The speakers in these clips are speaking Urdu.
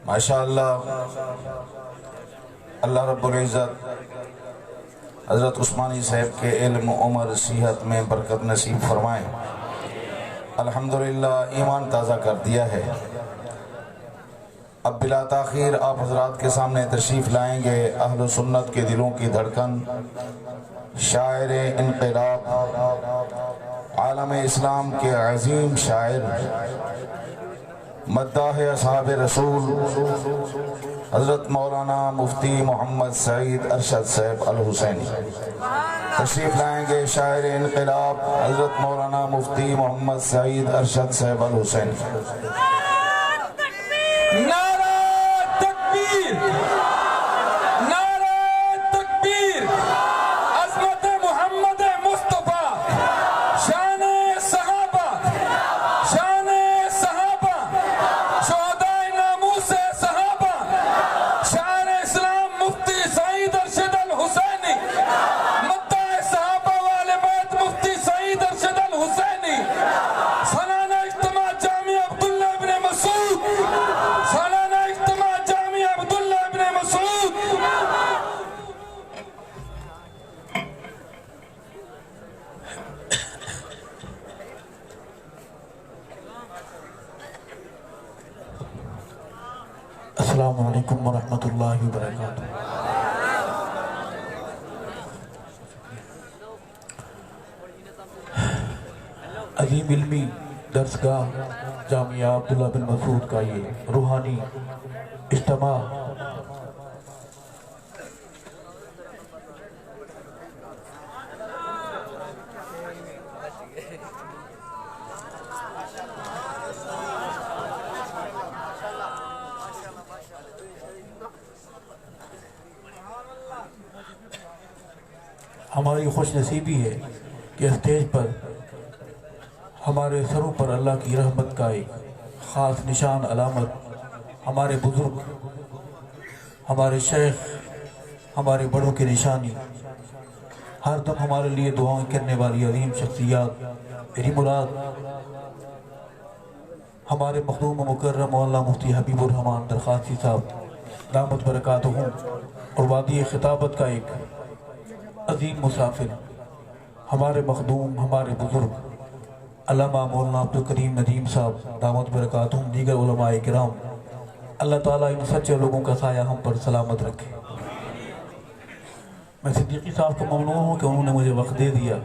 ماشاءاللہ اللہ رب العزت حضرت عثمانی صاحب کے علم عمر صحت میں برکت نصیب فرمائیں۔ الحمدللہ ایمان تازہ کر دیا ہے۔ اب بلا تاخیر آپ حضرات کے سامنے تشریف لائیں گے اہل سنت کے دلوں کی دھڑکن، شاعر انقلاب، عالم اسلام کے عظیم شاعر، مداح اصحاب رسول حضرت مولانا مفتی محمد سعید ارشد صاحب الحسینی تشریف لائیں گے۔ شاعر انقلاب حضرت مولانا مفتی محمد سعید ارشد صاحب الحسینی۔ نعرہ تکبیر، نعرہ تکبیر، عظمت محمد مصطفیٰ، شان صحابہ، شان صحابہ، شہدائے ناموس صحابہ، شاعر اسلام مفتی سعید ارشد الحسینی، مداح صحابہ والے بیت مفتی سعید ارشد الحسینی، سالانہ اجتماع جامع عبداللہ ابن مسعود، سالانہ اجتماع جامع عبداللہ ابن مسعود۔ السلام علیکم ورحمۃ اللہ وبرکاتہ۔ عظیم علمی درسگاہ جامعہ عبداللہ بن مسعود کا یہ روحانی اجتماع ہماری خوش نصیبی ہے کہ اسٹیج پر ہمارے سروں پر اللہ کی رحمت کا ایک خاص نشان علامت، ہمارے بزرگ، ہمارے شیخ، ہمارے بڑوں کی نشانی، ہر دم ہمارے لیے دعائیں کرنے والی عظیم شخصیات، میری مراد ہمارے مخدوم و مکرم مولانا مفتی حبیب الرحمان درخواسی صاحب دامت برکاتہم، اور وادی خطابت کا ایک عظیم مسافر، ہمارے مخدوم، ہمارے بزرگ علامہ مولانا عبدالکریم ندیم صاحب دامت برکاتہم، دیگر علماء کرام، اللہ تعالیٰ ان سچے لوگوں کا سایہ ہم پر سلامت رکھے۔ میں صدیقی صاحب کو ممنون ہوں کہ انہوں نے مجھے وقت دے دیا۔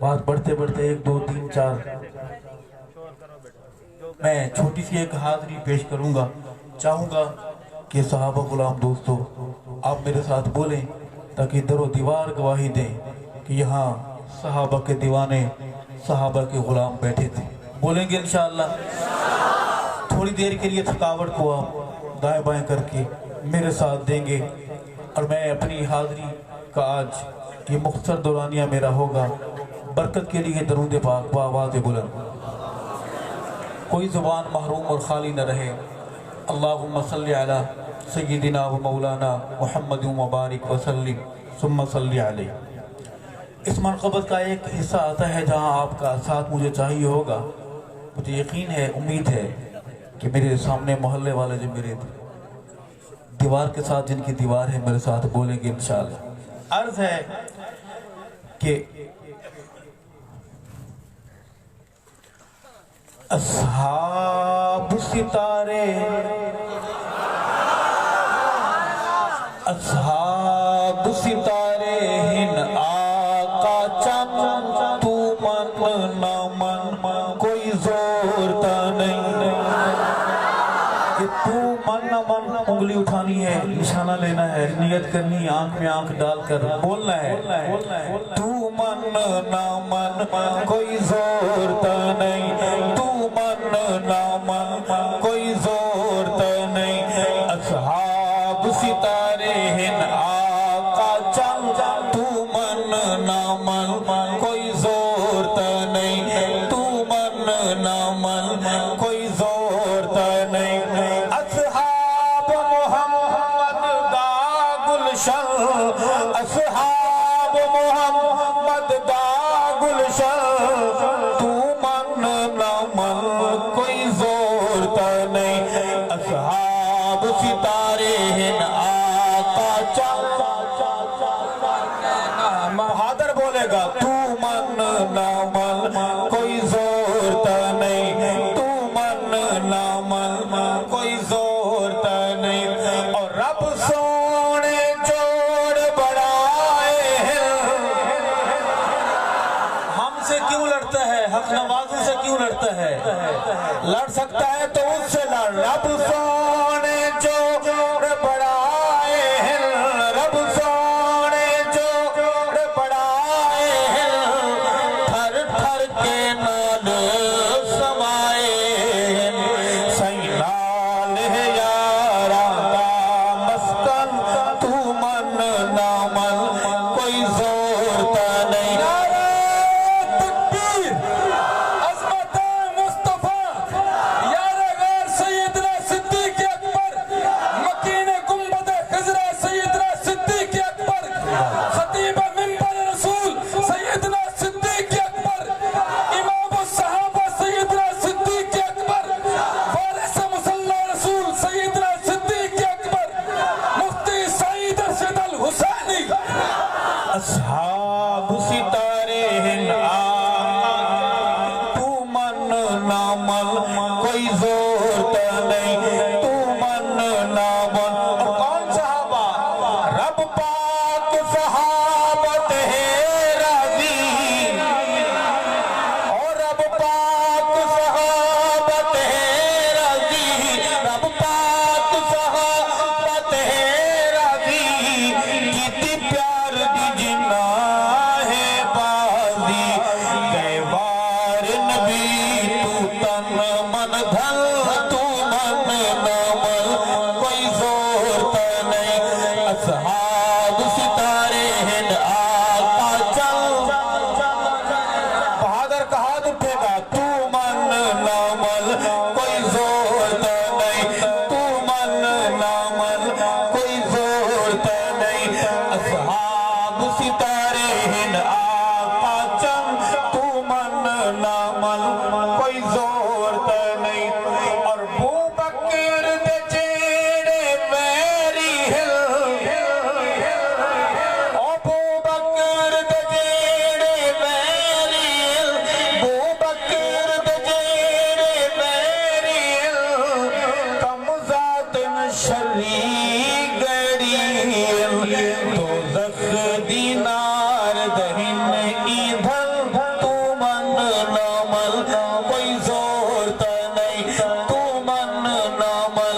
بات بڑھتے بڑھتے 1 2 3 4 میں چھوٹی سی ایک حاضری پیش کروں گا۔ چاہوں گا کہ صحابہ غلام دوستو آپ میرے ساتھ بولیں تاکہ در و دیوار گواہی دیں کہ یہاں صحابہ کے دیوانے، صحابہ کے غلام بیٹھے تھے۔ بولیں گے انشاءاللہ؟ تھوڑی دیر کے لیے تھکاوٹ کو آپ دائیں بائیں کر کے میرے ساتھ دیں گے، اور میں اپنی حاضری کا آج یہ مختصر دورانیہ میرا ہوگا برکت کے لیے درود پاک بآواز بلند، کوئی زبان محروم اور خالی نہ رہے۔ اللہم صلی علی سیدنا و مولانا محمد مبارک وسلم ثم صلی علیہ۔ اس منقبت کا ایک حصہ آتا ہے جہاں آپ کا ساتھ مجھے چاہیے ہوگا۔ مجھے یقین ہے، امید ہے کہ میرے سامنے محلے والے جو میرے دیوار کے ساتھ جن کی دیوار ہے میرے ساتھ بولیں گے انشاءاللہ۔ عرض ہے کہ اصحاب ستارے، اصحاب ستارے ہن آقا چند، تو من نہ من کوئی زور تا نہیں، کہ تو من نہ من انگلی اٹھانی ہے، نشانہ لینا ہے، نیت کرنی، آنکھ میں آنکھ ڈال کر بولنا ہے، تو من نہ من کوئی زور تا نہیں، تو من نہ من کوئی زور تا نہیں، اصحاب ستارے ہن آقا چند، تو من نہ من کوئی زور تا نہیں، تو من نہ من کوئی زور تا نہیں، اصحاب محمد دا گلشن، اصحاب محمد دا گلشن، تو من نہ من کوئی زور تا نہیں، اصحاب سے کیوں لڑتا ہے؟ حق نوازوں سے کیوں لڑتا ہے؟ لڑ سکتا ہے تو اس سے لڑ۔ رب سونے جو بڑھائے ہیں، رب سونے جو بڑھائے ہیں، تھر تھر کے نال سمائے ہیں، سینال ہے یاراں دا مسکن، تو من نہ من کوئی زور تا نہیں۔ تکبیر، عظمت مصطفیٰ، یار غیر سیدنا صدیق اکبر، مکین گنبد خضرا سیدنا صدیق اکبر، خطیب منبر رسول سیدنا صدیق اکبر، امام الصحابہ سیدنا صدیق اکبر، وارث مصلی رسول سیدنا صدیق اکبر، مفتی سعید ارشد الحسینی۔ اصحاب ستارے ہیں تو من نہ من کوئی زور تا نہیں، تو من نہ من۔ اور کون صحابہ؟ رب پاک صحابت ہے راضی، اور رب پاک صحابت ہے راضی، رب پاک صحابت ہے راضی، کیتی پیار دی جناح ہے بازی، کیوار نبی تو تن من دھن، تو من نہ من کوئی زور تا نہیں۔ اصحاب ستارے ہیں آقا چل، بہادر کا ہاتھ اٹھے گا، تو من نہ من کوئی زور تا نہیں، تو من نہ من کوئی زور تا نہیں۔ اصحاب ستارے ہیں آقا چل، تو من نہ من کوئی زور تا نہیں۔ اور بو بکر دے جیڑے میری ہل، او بو بکر دے جیڑے میری ہل، بو بکر دے جیڑے میری ہل، کم ذات شری گڑی ہل، دوزخ دی نار دہن ایندھن، تو من نہ من کوئی زور تا نہیں، تو من نہ من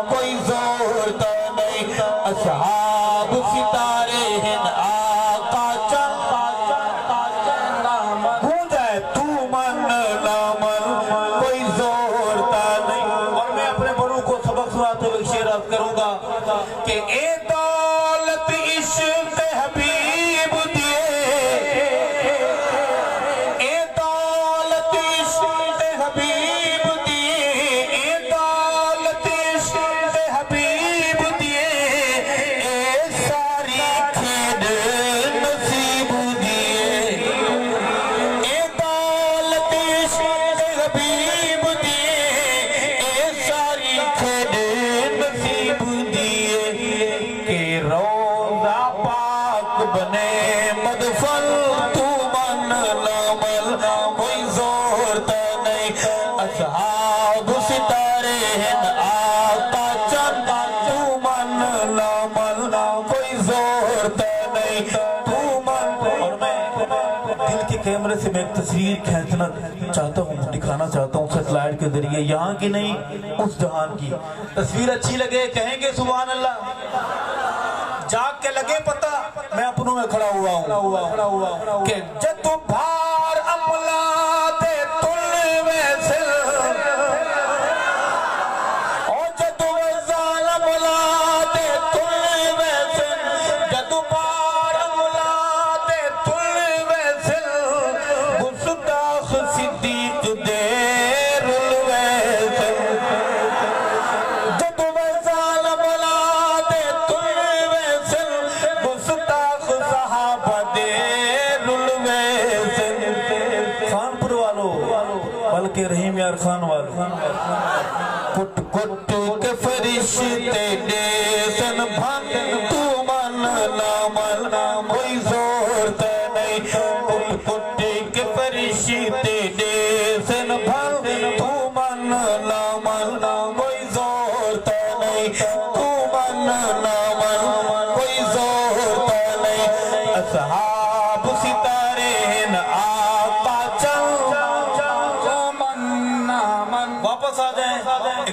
کوئی زور تا نہیں۔ اصحاب ستارے ہیں آقا چل، گونج ہے تو من نہ من کوئی زور تا نہیں۔ اور میں اپنے بڑوں کو سبق سناتے ہوئے شعر عرض کروں گا کہ اے دولت عشق حبیب دیے، اے دولت عشق حبیب دیے، اے دولت عشق حبیب دیے، اے ساری کھیڈ نصیب دیے، اے دولت عشق حبیب دیے، اے ساری کھیڈ نصیب دیے، کہ روضہ پاک بنے مدفن، تو من نہ من کوئی زور تا نہیں۔ اصحاب ستارے ہیں آقا چند، تو من نہ من کوئی زور تا نہیں، تو من۔ اور میں دل کے کیمرے سے میں ایک تصویر کھینچنا چاہتا ہوں، دکھانا چاہتا ہوں سیٹلائٹ کے ذریعے، یہاں کی نہیں اس جہان کی۔ تصویر اچھی لگے کہیں گے سبحان اللہ، جاگ کے لگے پتہ میں اپنوں میں کھڑا ہوا ہوں کہ جد بھار عملہ دے تل ویسل، اور جد وزال عملہ دے تل ویسل، جد بھار عملہ دے تل ویسل، گستاخ صدیق دے رل ویسل، جد وزال عملہ دے تل ویسل، گستاخ صحابہ دے رل ویسل۔ خانپور والو بلکہ رحیم یار خان والو، کٹ کٹ کے فرشتے دیسن بھن، تو من نہ من کوئی زور تا نہیں، کٹ کٹ کے فرشتے دیسن بھن، تو من نہ من کوئی زور تا نہیں، تو من نہ من کوئی زور تا نہیں۔ اصحاب ستارے ہیں آقا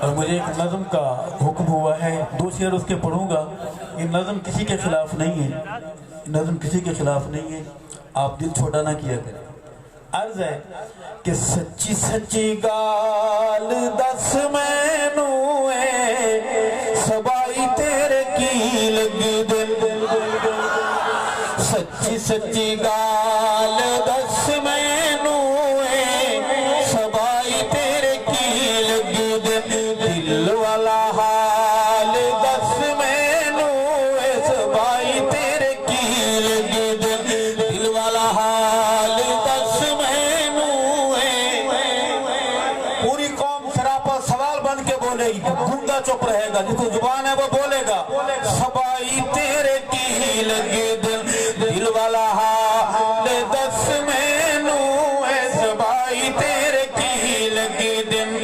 اور مجھے ایک نظم کا حکم ہوا ہے، 2 شعر اس کے پڑھوں گا۔ یہ نظم کسی کے خلاف نہیں ہے، نظم کسی کے خلاف نہیں ہے، آپ دل چھوٹا نہ کیا کریں۔ عرض ہے کہ سچی سچی گال دس مینوں اے سبائی تیرے کی لگ دل، سچی سچی گال دس مینوں اے سبائی تیرے کی لگ دل، دل والا حال دس مینوں اے سبائی تیرے کی لگ دل، دل والا حال دس مینوں اے۔ پوری قوم سراپا سوال بن کے بولے گی، گونگا چپ رہے گا، جس کو زبان ہے وہ بولے گا، سبائی تیرے کی لگ دل، دل والا حال دس مینوں اے سبائی تیرے کی لگ دل،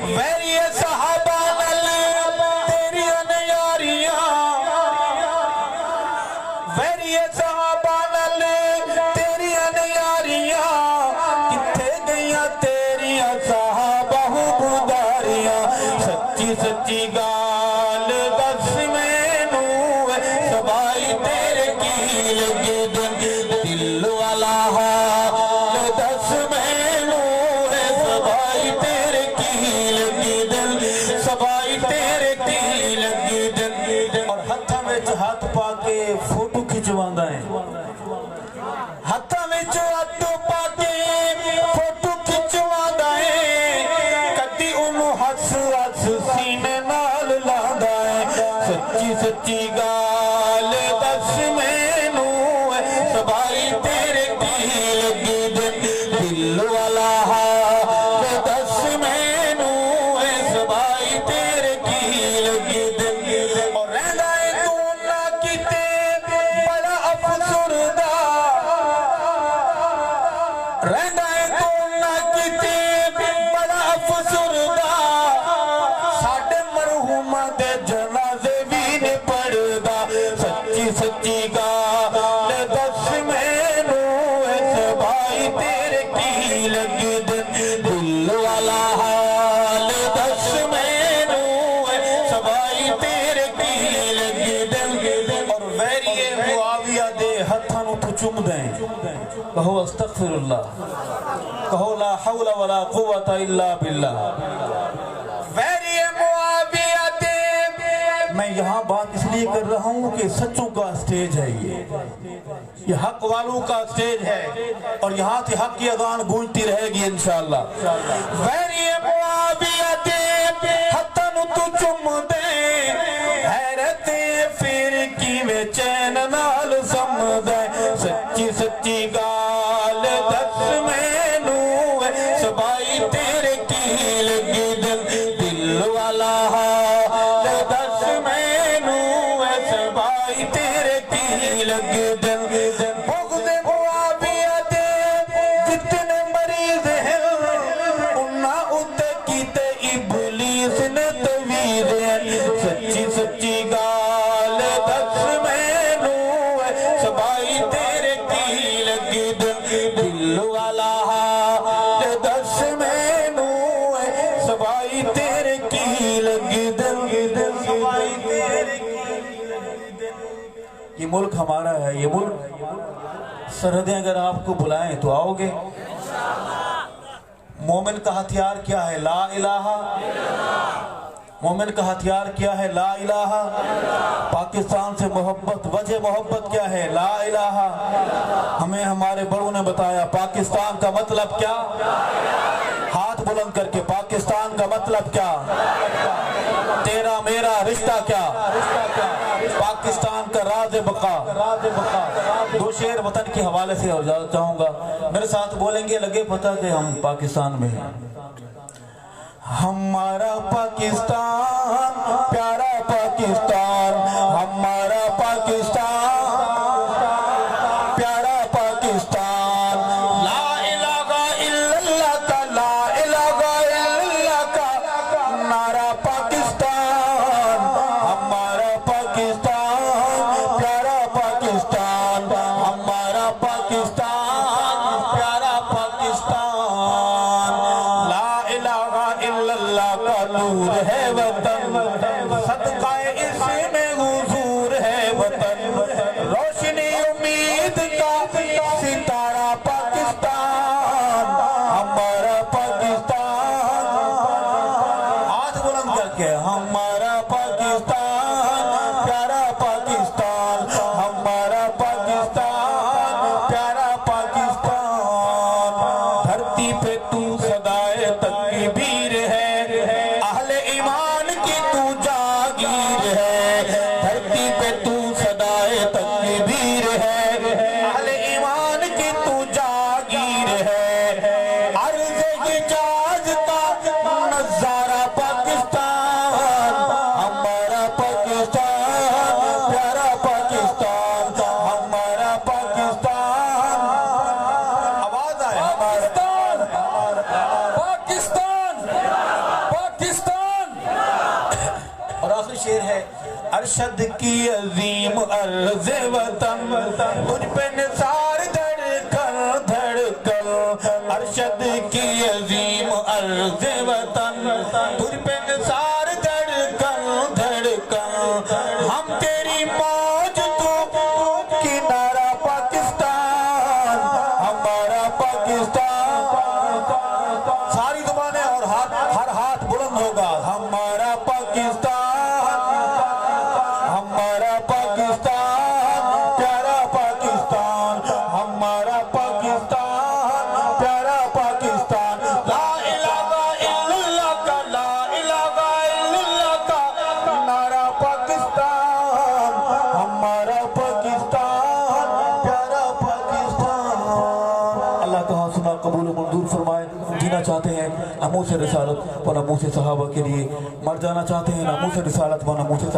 ویری صحابہ نال تیری انیاریاں، ویری صحابہ نال تیری انیاریاں، کتھے گئیاں تیریاں صحابہ بداریاں، سچی سچی گال دس مینوں اے سبائی تیرے کی لگ دل، دل والا حال دس مینوں اے سبائی تیرے کی لگ دل، سبائی تیرے کی لگ دل۔ اور ہتھاں وچ ہاتھ پا کے فوٹو کھچواندا ہے، ہتھاں وچ ہاتھ پا کے فوٹو کھچواندا ہے، کدی اونوں ہس ہس سینے نال لاندا ہے، سچی سچی گال دس مینوں اے سبائی تیرے کی لگ دل، دل والا حال دس مینوں اے سبائی تیرے کی لگ دل، اور رہندا ہے تو نہ کیتے بڑا افسردہ، رہندا ہے تو نہ کیتے بڑا افسردہ، ساڈے مرحوماں دے جنازے بھی نہیں پڑھدا، سچی سچی گال دس مینوں اے سبائی تیرے کی لگ دل، دل والا حال دس مینوں اے سبائی تیرے کی لگ دل، اور ویری معاویہ دے ہتھاں نوں تو چوم دیں، کہو استغفر اللہ، کہو لا حول ولا قوت الا باللہ، ویری معاویہ دے۔ میں یہاں بات اس لیے کر رہا ہوں کہ سچوں کا سٹیج ہے، یہ حق والوں کا سٹیج ہے، اور یہاں سے حق کی اذان گونجتی رہے گی انشاءاللہ۔ ویری معاویہ دے ہتھاں نوں تو چوم دے، حیرت پھر کیویں چین نال سمدے، سچی سچی گال دس مینوں اے سبائی تیرے کی لگ دل، دل والا حال دس مینوں اے سبائی تیرے کی لگ دل، بغض معاویہ دے جتنے مریض ہیں انہاں اُتے کیتے ابلیس نے تویز ہیں، سچی سچی گال دس مینوں اے سبائی تیرے کی لگ دل، دل والا حال دس مینوں اے سبائی تیرے کی لگ دل، سبائی تیرے کی لگ دل۔ یہ ملک ہمارا ہے، یہ ملک سرحدیں اگر آپ کو بلائیں تو آؤ گے؟ مومن کا ہتھیار کیا ہے؟ لا الہ، مومن کا ہتھیار کیا ہے؟ لا الہ۔ پاکستان سے محبت، وجہ محبت کیا ہے؟ لا الہ۔ ہمیں ہمارے بڑوں نے بتایا پاکستان کا مطلب کیا؟ ہاتھ بلند کر کے، پاکستان کا مطلب کیا؟ تیرا میرا رشتہ کیا؟ پاکستان کا راز بقا۔ 2 شعر وطن کے حوالے سے اور زیادہ چاہوں گا، میرے ساتھ بولیں گے، لگے پتہ کہ ہم پاکستان میں ہیں۔ ہمارا پاکستان پیارا پاکستان، ہمارا پاکستان پیارا پاکستان، لا الہ الا اللہ کا، لا الہ الا اللہ کا نعرہ پاکستان، ہمارا پاکستان پیارا پاکستان، ہمارا پاکستان پیارا پاکستان، لا الہ الا اللہ کا نور ہے ہے وطن صدقہ اس میں حضور ہے وطن روشنی امید کا ستارہ پاکستان ہمارا پاکستان ہاتھ بلند کر کے ہمارا پاکستان پیارا پاکستان ہمارا پاکستان پیارا پاکستان دھرتی پہ تو صدائے تکبیر ہے اہل ایمان کی تو جاگیر ہے دھرتی پہ تو صدائے تکبیر ہے اہل ایمان کی تو جاگیر ہے عرض حجاز کا نظارہ پاکستان ہمارا پاکستان پیارا پاکستان ہمارا پاکستان آواز آئے پاکستان پاکستان پاکستان اور آخری شعر ہے ارشد کی عظیم عرض وطن تجھ پہ نثار دھڑکن دھڑکن ارشد کی عظیم عرض وطن تجھ پہ نثار دھڑکن دھڑکن ہم تیری موج تو کنارہ پاکستان ہمارا پاکستان ساری زبانیں اور ہر ہاتھ بلند ہوگا ہمارا پاکستان ہمارا پاکستان پیارا پاکستان ہمارا پاکستان پیارا پاکستان لا الہ الا اللہ کا لا الہ الا اللہ کا نعرہ پاکستان ہمارا پاکستان پیارا پاکستان اللہ کا حسنہ قبول و منظور فرمائے جینا چاہتے ہیں ناموس رسالت و ناموس صحابہ کے لیے مر جانا چاہتے ہیں ناموس رسالت و ناموس